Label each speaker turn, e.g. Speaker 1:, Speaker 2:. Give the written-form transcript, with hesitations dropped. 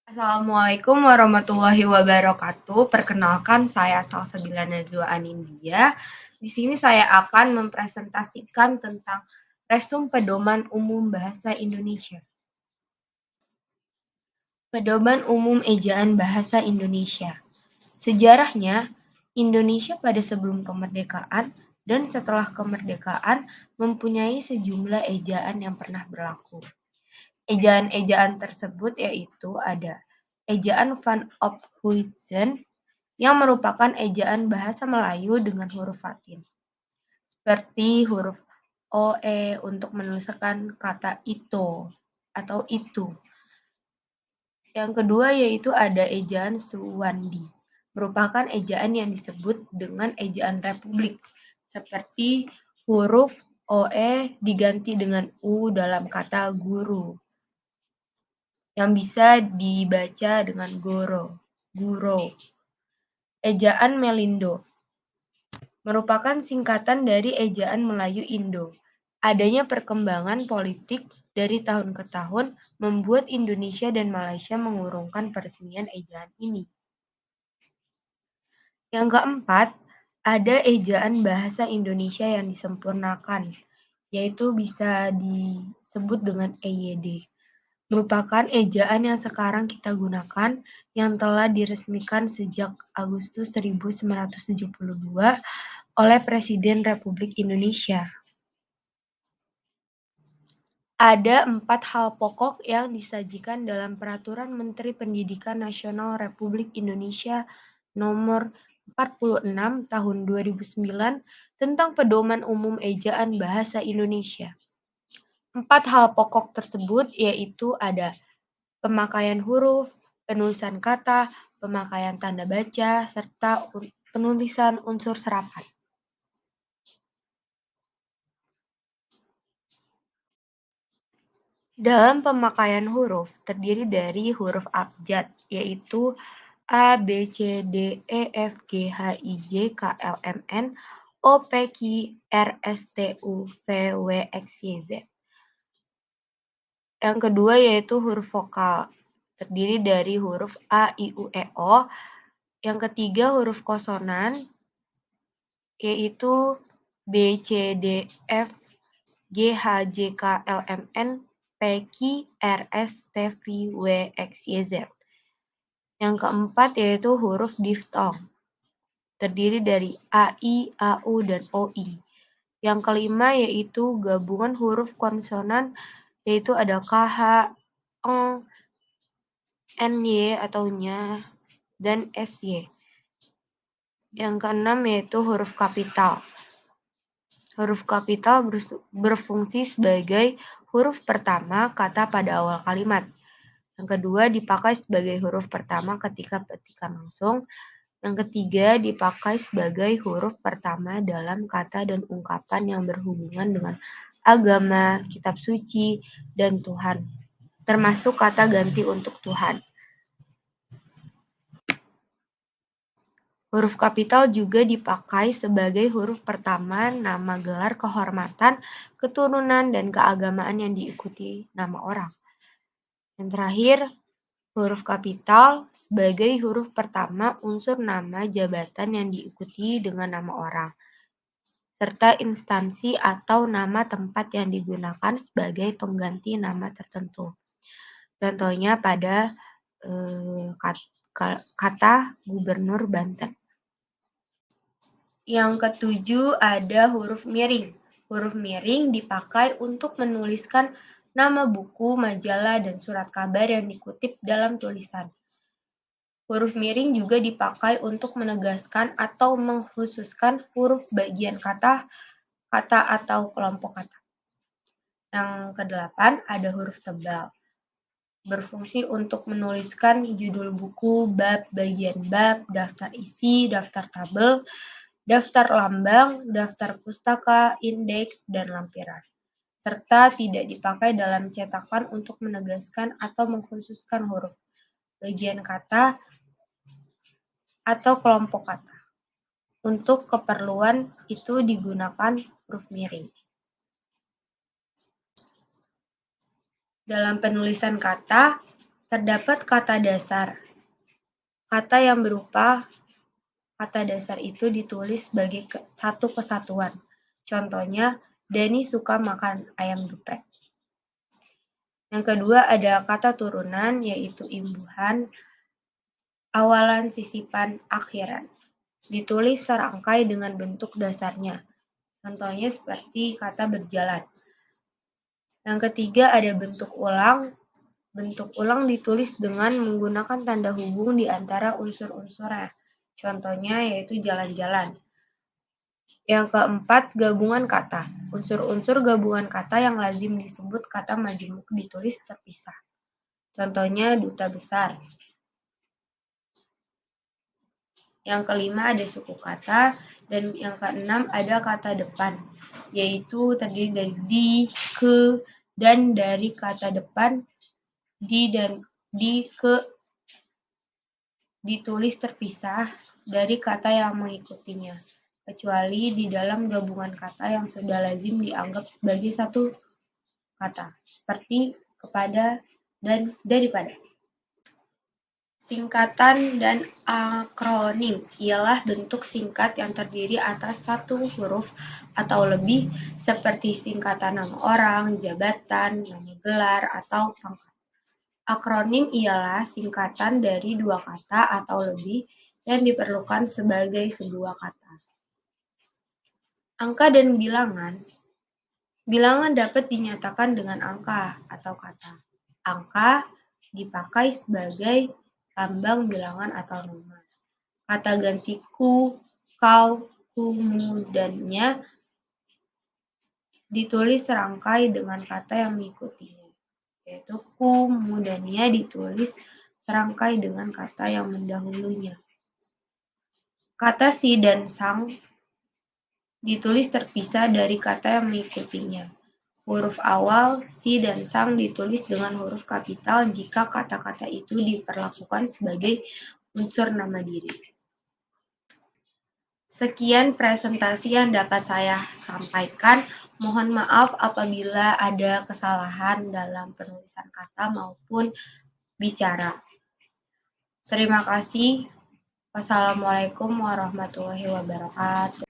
Speaker 1: Assalamualaikum warahmatullahi wabarakatuh. Perkenalkan, saya Salsabila Najwa Anindya. Di sini saya akan mempresentasikan tentang Resum Pedoman Umum Bahasa Indonesia. Pedoman Umum Ejaan Bahasa Indonesia. Sejarahnya, Indonesia pada sebelum kemerdekaan dan setelah kemerdekaan mempunyai sejumlah ejaan yang pernah berlaku. Ejaan-ejaan tersebut yaitu ada ejaan Van Ophuijsen yang merupakan ejaan bahasa Melayu dengan huruf Latin, seperti huruf OE untuk menuliskan kata itu atau itu. Yang kedua yaitu ada ejaan Suwandi, merupakan ejaan yang disebut dengan ejaan Republik, seperti huruf OE diganti dengan U dalam kata guru, yang bisa dibaca dengan guro. Ejaan Melindo merupakan singkatan dari ejaan Melayu Indo. Adanya perkembangan politik dari tahun ke tahun membuat Indonesia dan Malaysia mengurungkan peresmian ejaan ini. Yang keempat, ada ejaan bahasa Indonesia yang disempurnakan, yaitu bisa disebut dengan EYD. Merupakan ejaan yang sekarang kita gunakan yang telah diresmikan sejak Agustus 1972 oleh Presiden Republik Indonesia. Ada 4 hal pokok yang disajikan dalam Peraturan Menteri Pendidikan Nasional Republik Indonesia Nomor 46 Tahun 2009 tentang Pedoman Umum Ejaan Bahasa Indonesia. 4 hal pokok tersebut yaitu ada pemakaian huruf, penulisan kata, pemakaian tanda baca, serta penulisan unsur serapan. Dalam pemakaian huruf terdiri dari huruf abjad, yaitu A, B, C, D, E, F, G, H, I, J, K, L, M, N, O, P, Q, R, S, T, U, V, W, X, Y, Z. Yang kedua yaitu huruf vokal, terdiri dari huruf A, I, U, E, O. Yang ketiga huruf konsonan, yaitu B, C, D, F, G, H, J, K, L, M, N, P, Q, R, S, T, V, W, X, Y, Z. Yang keempat yaitu huruf diftong, terdiri dari A, I, A, U, dan O, I. Yang kelima yaitu gabungan huruf konsonan, yaitu ada K, H, Eng, N, Y atau nya, dan S, Y. Yang keenam yaitu huruf kapital. Huruf kapital berfungsi sebagai huruf pertama kata pada awal kalimat. Yang kedua dipakai sebagai huruf pertama ketika petikan langsung. Yang ketiga dipakai sebagai huruf pertama dalam kata dan ungkapan yang berhubungan dengan agama, kitab suci, dan Tuhan, termasuk kata ganti untuk Tuhan. Huruf kapital juga dipakai sebagai huruf pertama nama gelar kehormatan, keturunan, dan keagamaan yang diikuti nama orang. Yang terakhir, huruf kapital sebagai huruf pertama unsur nama jabatan yang diikuti dengan nama orang, serta instansi atau nama tempat yang digunakan sebagai pengganti nama tertentu. Contohnya pada kata Gubernur Banten. Yang ketujuh ada huruf miring. Huruf miring dipakai untuk menuliskan nama buku, majalah, dan surat kabar yang dikutip dalam tulisan. Huruf miring juga dipakai untuk menegaskan atau mengkhususkan huruf bagian kata atau kelompok kata. Yang kedelapan ada huruf tebal. Berfungsi untuk menuliskan judul buku, bab, bagian bab, daftar isi, daftar tabel, daftar lambang, daftar pustaka, indeks, dan lampiran. Serta tidak dipakai dalam cetakan untuk menegaskan atau mengkhususkan huruf, bagian kata, atau kelompok kata. Untuk keperluan itu digunakan huruf miring. Dalam penulisan kata, Terdapat kata dasar. Kata yang berupa kata dasar itu ditulis sebagai satu kesatuan. Contohnya, Dani suka makan ayam geprek. Yang kedua ada kata turunan, yaitu imbuhan, awalan, sisipan, akhiran. Ditulis serangkai dengan bentuk dasarnya. Contohnya seperti kata berjalan. Yang ketiga ada bentuk ulang. Bentuk ulang ditulis dengan menggunakan tanda hubung di antara unsur-unsurnya. Contohnya yaitu jalan-jalan. Yang keempat, gabungan kata. Unsur-unsur gabungan kata yang lazim disebut kata majemuk ditulis terpisah. Contohnya duta besar. Yang kelima ada suku kata, dan yang keenam ada kata depan, yaitu terdiri dari di, ke, dan dari kata depan di dan di ke ditulis terpisah dari kata yang mengikutinya, kecuali di dalam gabungan kata yang sudah lazim dianggap sebagai satu kata, seperti kepada dan daripada. Singkatan dan akronim ialah bentuk singkat yang terdiri atas satu huruf atau lebih, seperti singkatan nama orang, jabatan, nama gelar, atau pangkat. Akronim ialah singkatan dari dua kata atau lebih yang diperlukan sebagai sebuah kata. Angka dan bilangan. Bilangan dapat dinyatakan dengan angka atau kata. Angka dipakai sebagai lambang bilangan atau nomor. Kata ganti ku, kau, kumu, dan-nya ditulis serangkai dengan kata yang mengikutinya, yaitu ku, mu, dan-nya ditulis serangkai dengan kata yang mendahulunya. Kata si dan sang ditulis terpisah dari kata yang mengikutinya. Huruf awal si dan sang ditulis dengan huruf kapital jika kata-kata itu diperlakukan sebagai unsur nama diri. Sekian presentasi yang dapat saya sampaikan. Mohon maaf apabila ada kesalahan dalam penulisan kata maupun bicara. Terima kasih. Wassalamualaikum warahmatullahi wabarakatuh.